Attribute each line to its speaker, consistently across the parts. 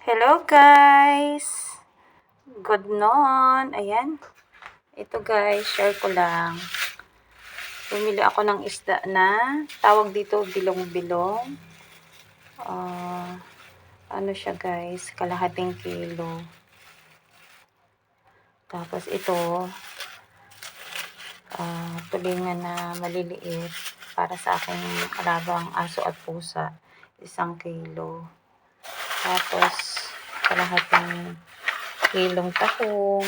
Speaker 1: Hello guys! Good noon! Ayan. Ito guys, share ko lang. Bumili ako ng isda na tawag dito bilong-bilong. Ano siya guys, kalahating kilo. Tapos ito, tulingan na maliliit para sa aking alagang aso at pusa. 1 kilo. Tapos, kalahating kilong tahong.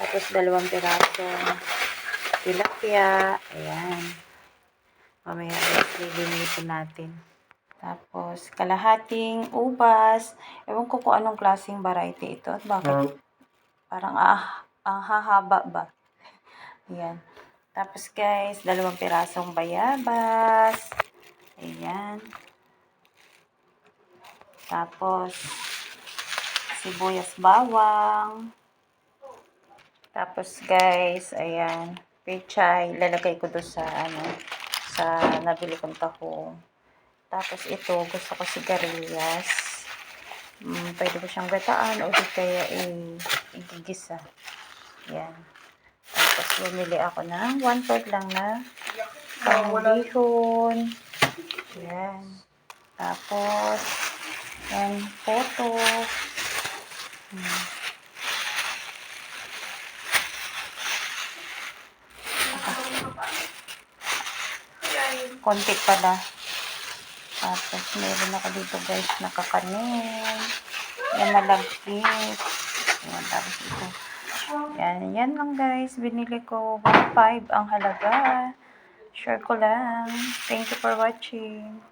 Speaker 1: Tapos, 2 pirasong tilapia. Ayan. Mamaya, lilinitin natin. Tapos, kalahating ubas. Ewan ko kung anong klaseng variety ito. At bakit? Parang hahaba ba? Ayan. Tapos, guys, 2 pirasong bayabas. Ayan. Tapos, sibuyas bawang. Tapos, guys, ayan, pechay. Lalagay ko doon sa, sa nabili kong tahong. Tapos, ito, gusto ko sigarilyas. Pwede ko siyang gataan o di kaya igigisa. Ayan. Tapos, bumili ako ng 1/4 lang na pangbihon. Ayan. Tapos, and photo. Konti pala. Tapos, meron ako dito guys, nakakanin. Yan, malagkit. Ayan, tapos ito. Yan lang guys. Binili ko 1.5 ang halaga. Share ko lang. Thank you for watching.